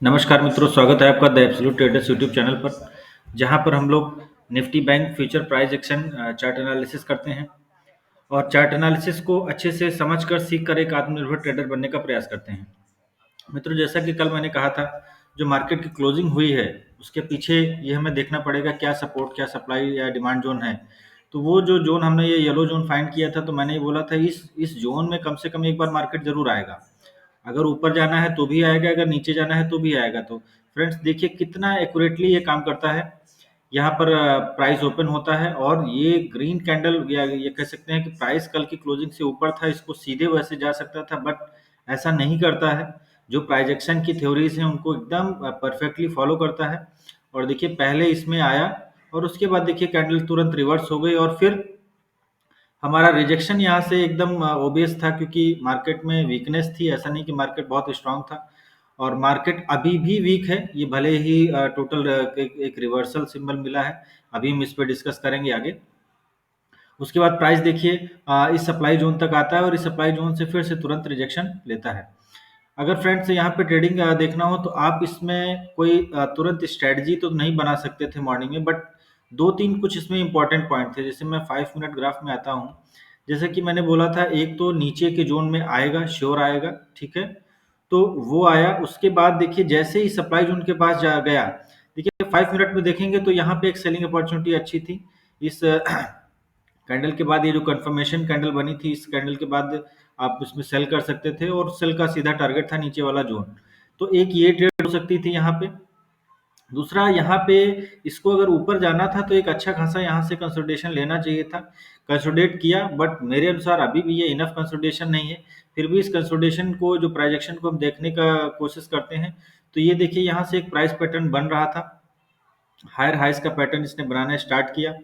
नमस्कार मित्रों, स्वागत है आपका the absolute traders YouTube channel पर, जहां पर हम लोग Nifty bank future price action chart analysis करते हैं और चार्ट एनालिसिस को अच्छे से समझकर सीख कर एक आत्मनिर्भर ट्रेडर बनने का प्रयास करते हैं। मित्रों, जैसा कि कल मैंने कहा था, जो मार्केट की क्लोजिंग हुई है उसके पीछे ये हमें देखना पड़ेगा क्या सपोर्ट, क्या सप्लाई या डिमांड जोन है। तो वो जो जोन हमने ये येलो जोन फाइंड किया था, तो मैंने ये बोला था इस जोन में कम से कम एक बार मार्केट जरूर आएगा। अगर ऊपर जाना है तो भी आएगा, अगर नीचे जाना है तो भी आएगा। तो फ्रेंड्स देखिए कितना एक्यूरेटली ये काम करता है। यहाँ पर प्राइस ओपन होता है और ये ग्रीन कैंडल, या ये कह सकते हैं कि प्राइस कल की क्लोजिंग से ऊपर था, इसको सीधे वैसे जा सकता था, बट ऐसा नहीं करता है। जो प्राइजेक्शन की थ्योरीज हैं उनको एकदम परफेक्टली फॉलो करता है। और देखिए पहले इसमें आया और उसके बाद देखिए कैंडल तुरंत रिवर्स हो गई और फिर हमारा रिजेक्शन यहाँ से एकदम ओबियस था, क्योंकि मार्केट में वीकनेस थी। ऐसा नहीं कि मार्केट बहुत स्ट्रांग था, और मार्केट अभी भी वीक है। ये भले ही टोटल एक रिवर्सल सिंबल मिला है, अभी हम इस पे डिस्कस करेंगे आगे। उसके बाद प्राइस देखिए इस सप्लाई जोन तक आता है और इस सप्लाई जोन से फिर से तुरंत रिजेक्शन लेता है। अगर फ्रेंड्स यहाँ पे ट्रेडिंग देखना हो तो आप इसमें कोई तुरंत स्ट्रेटजी तो नहीं बना सकते थे मॉर्निंग में, बट दो तीन कुछ इसमें इंपॉर्टेंट पॉइंट थे। जैसे मैं 5 मिनट ग्राफ में आता हूँ, जैसे कि मैंने बोला था, एक तो नीचे के जोन में आएगा, श्योर आएगा, ठीक है। तो वो आया, उसके बाद देखिए जैसे ही सप्लाई जोन के पास जा गया, देखिए 5 मिनट में देखेंगे तो यहाँ पे एक सेलिंग अपॉर्चुनिटी अच्छी थी। इस कैंडल के बाद ये जो कंफर्मेशन कैंडल बनी थी, इस कैंडल के बाद आप इसमें सेल कर सकते थे और सेल का सीधा टारगेट था नीचे वाला जोन। तो एक ये ट्रेड हो सकती थी यहाँ पे। दूसरा, यहाँ पे इसको अगर ऊपर जाना था तो एक अच्छा खासा यहाँ से कंसोलिडेशन लेना चाहिए था। कंसोलिडेट किया, बट मेरे अनुसार अभी भी ये इनफ कंसोलिडेशन नहीं है। फिर भी इस कंसोलिडेशन को, जो प्राइजेक्शन को हम देखने का कोशिश करते हैं, तो ये देखिए यहाँ से एक प्राइस पैटर्न बन रहा था। हायर हाइस का पैटर्न इसने बनाना स्टार्ट किया।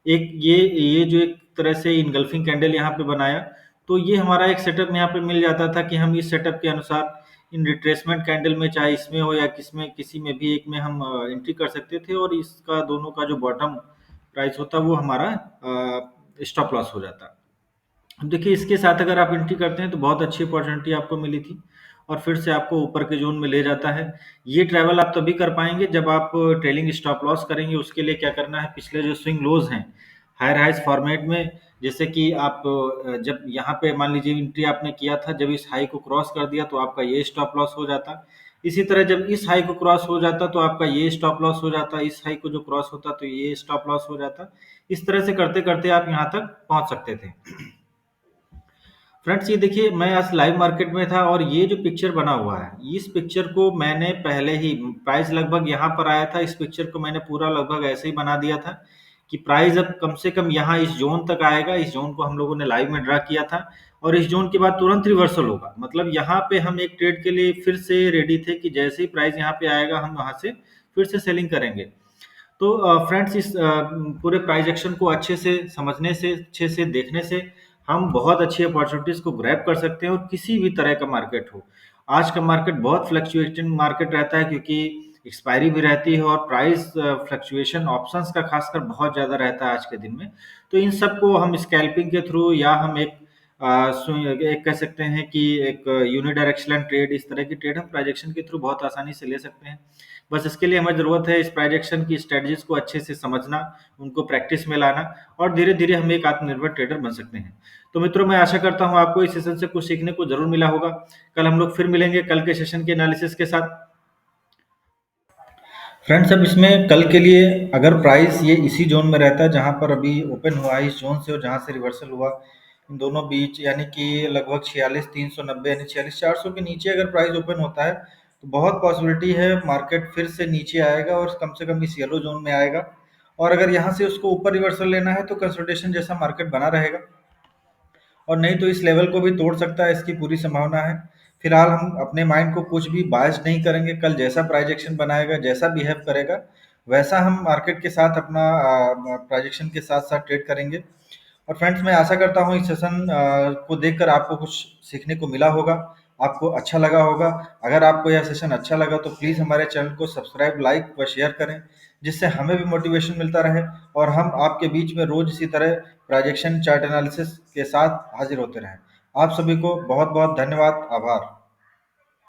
एक ये जो एक तरह से इनगल्फिंग कैंडल यहाँ पे बनाया, तो ये हमारा एक सेटअप यहाँ पे मिल जाता था कि हम इस सेटअप के अनुसार इन रिट्रेसमेंट कैंडल में, चाहे इसमें हो या किसमें, किसी में भी एक में हम एंट्री कर सकते थे, और इसका दोनों का जो बॉटम प्राइस होता वो हमारा स्टॉप लॉस हो जाता। अब देखिए इसके साथ अगर आप एंट्री करते हैं तो बहुत अच्छी अपॉर्चुनिटी आपको मिली थी, और फिर से आपको ऊपर के जोन में ले जाता है। ये ट्रैवल आप तभी कर पाएंगे जब आप ट्रेलिंग स्टॉप लॉस करेंगे। उसके लिए क्या करना है, पिछले जो स्विंग लोज हैं हायर हाइस फॉर्मेट में, जैसे कि आप जब यहाँ पे मान लीजिए एंट्री आपने किया था, जब इस हाई को क्रॉस कर दिया तो आपका ये स्टॉप लॉस हो जाता। इसी तरह जब इस हाई को क्रॉस हो जाता तो आपका ये स्टॉप लॉस हो जाता, इस हाई को जो क्रॉस होता तो ये स्टॉप लॉस हो जाता। इस तरह से करते करते आप यहाँ तक पहुंच सकते थे। फ्रेंड्स ये देखिए, मैं आज लाइव मार्केट में था और ये जो पिक्चर बना हुआ है, इस पिक्चर को मैंने पहले ही, प्राइस लगभग यहाँ पर आया था, इस पिक्चर को मैंने पूरा लगभग ऐसे ही बना दिया था कि प्राइस अब कम से कम यहाँ इस जोन तक आएगा। इस जोन को हम लोगों ने लाइव में ड्रा किया था, और इस जोन के बाद तुरंत रिवर्सल होगा। मतलब यहाँ पे हम एक ट्रेड के लिए फिर से रेडी थे कि जैसे ही प्राइस यहाँ पे आएगा हम वहां से फिर से सेलिंग करेंगे। तो फ्रेंड्स इस पूरे प्राइस एक्शन को अच्छे से समझने से, अच्छे से देखने से, हम बहुत अच्छी अपॉर्चुनिटीज को ग्रैब कर सकते हैं। और किसी भी तरह का मार्केट हो, आज का मार्केट बहुत फ्लक्चुएटिंग मार्केट रहता है, क्योंकि एक्सपायरी भी रहती है और प्राइस फ्लक्चुएशन ऑप्शंस का खासकर बहुत ज़्यादा रहता है आज के दिन में। तो इन सब को हम स्कैल्पिंग के थ्रू, या हम एक कह सकते हैं कि एक यूनिडायरेक्शनल ट्रेड, इस तरह की ट्रेड हम प्राइजेक्शन के थ्रू बहुत आसानी से ले सकते हैं। बस इसके लिए हमें ज़रूरत है इस प्राइजेक्शन की स्ट्रेटजीज को अच्छे से समझना, उनको प्रैक्टिस में लाना, और धीरे धीरे हम एक आत्मनिर्भर ट्रेडर बन सकते हैं। तो मित्रों, मैं आशा करता हूँ आपको इस सेशन से कुछ सीखने को जरूर मिला होगा। कल हम लोग फिर मिलेंगे कल के सेशन के एनालिसिस के साथ। फ्रेंड्स, अब इसमें कल के लिए अगर प्राइस ये इसी जोन में रहता है जहां पर अभी ओपन हुआ है, इस जोन से, और जहां से रिवर्सल हुआ, इन दोनों बीच, यानी कि लगभग 46,390 यानी 46,400 के नीचे अगर प्राइस ओपन होता है, तो बहुत पॉसिबिलिटी है मार्केट फिर से नीचे आएगा और कम से कम इस येलो जोन में आएगा। और अगर यहाँ से उसको ऊपर रिवर्सल लेना है तो कंसल्टेशन जैसा मार्केट बना रहेगा, और नहीं तो इस लेवल को भी तोड़ सकता है, इसकी पूरी संभावना है। फिलहाल हम अपने माइंड को कुछ भी बायस नहीं करेंगे। कल जैसा प्राइजेक्शन बनाएगा, जैसा बिहेव करेगा, वैसा हम मार्केट के साथ अपना प्राइजेक्शन के साथ साथ ट्रेड करेंगे। और फ्रेंड्स, मैं आशा करता हूँ इस सेशन को देखकर आपको कुछ सीखने को मिला होगा, आपको अच्छा लगा होगा। अगर आपको यह सेशन अच्छा लगा तो प्लीज़ हमारे चैनल को सब्सक्राइब, लाइक व शेयर करें, जिससे हमें भी मोटिवेशन मिलता रहे, और हम आपके बीच में रोज इसी तरह प्राइजेक्शन चार्ट एनालिसिस के साथ हाजिर होते रहें। आप सभी को बहुत बहुत धन्यवाद, आभार।